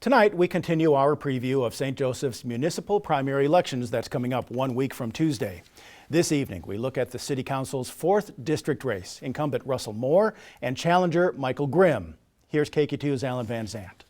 Tonight, we continue our preview of St. Joseph's municipal primary elections that's coming up 1 week from Tuesday. This evening, we look at the City Council's 4th District race, incumbent Russell Moore and challenger Michael Grimm. Here's KQ2's Alan Van Zandt.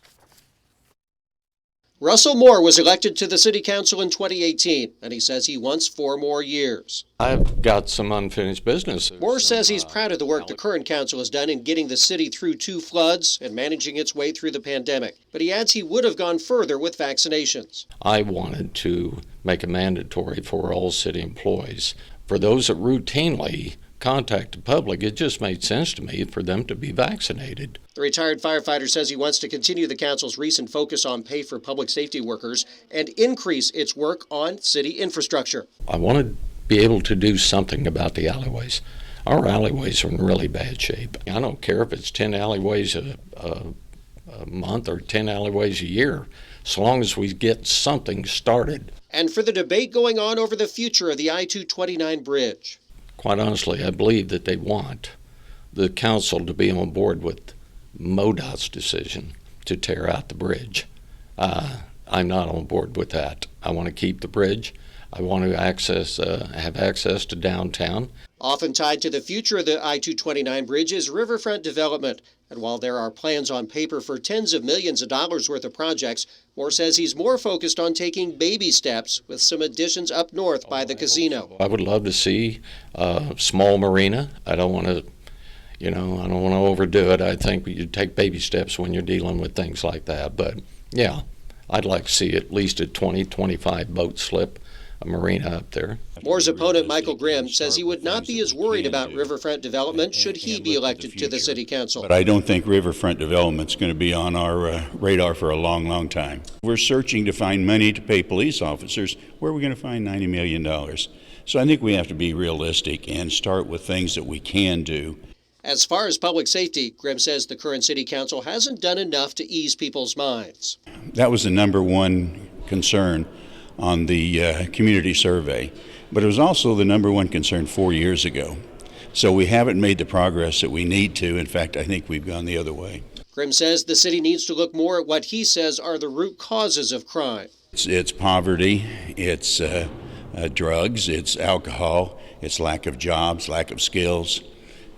Russell Moore was elected to the City Council in 2018, and he says he wants 4 more years. I've got some unfinished business. Moore says he's proud of the work the current council has done in getting the city through 2 floods and managing its way through the pandemic. But he adds he would have gone further with vaccinations. I wanted to make it mandatory for all city employees. For those that routinely contact the public, it just made sense to me for them to be vaccinated. The retired firefighter says he wants to continue the council's recent focus on pay for public safety workers and increase its work on city infrastructure. I want to be able to do something about the alleyways. Our alleyways are in really bad shape. I don't care if it's 10 alleyways a month or 10 alleyways a year, as long as we get something started. And for the debate going on over the future of the I-229 bridge. Quite honestly, I believe that they want the council to be on board with MoDOT's decision to tear out the bridge. I'm not on board with that. I want to keep the bridge. I want to have access to downtown. Often tied to the future of the I-229 bridge is riverfront development. And while there are plans on paper for tens of millions of dollars worth of projects, Moore says he's more focused on taking baby steps with some additions up north by the casino. I would love to see a small marina. I don't want to overdo it. I think you take baby steps when you're dealing with things like that. But yeah, I'd like to see at least a 20-25 boat slip, a marina up there. Moore's opponent, Michael Grimm, says he would not be as worried about riverfront development should he be elected to the City Council. But I don't think riverfront development's going to be on our radar for a long, long time. We're searching to find money to pay police officers. Where are we going to find $90 million? So I think we have to be realistic and start with things that we can do. As far as public safety, Grimm says the current City Council hasn't done enough to ease people's minds. That was the #1 concern on the community survey, but it was also the #1 concern 4 years ago. So we haven't made the progress that we need to. In fact, I think we've gone the other way. Grimm says the city needs to look more at what he says are the root causes of crime. It's poverty, it's drugs, it's alcohol, it's lack of jobs, lack of skills,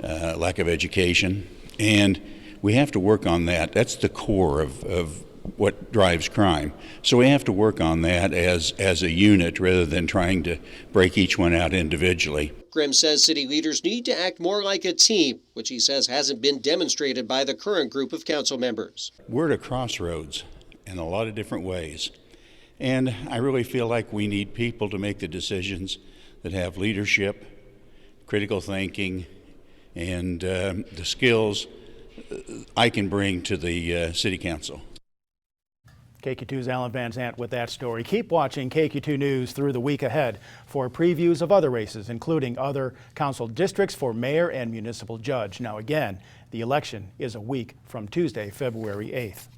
lack of education, and we have to work on that. That's the core of what drives crime. So we have to work on that as a unit rather than trying to break each one out individually. Grimm says city leaders need to act more like a team, which he says hasn't been demonstrated by the current group of council members. We're at a crossroads in a lot of different ways, and I really feel like we need people to make the decisions that have leadership, critical thinking, and the skills I can bring to the City Council. KQ2's Alan Van Zandt with that story. Keep watching KQ2 News through the week ahead for previews of other races, including other council districts for mayor and municipal judge. Now again, the election is a week from Tuesday, February 8th.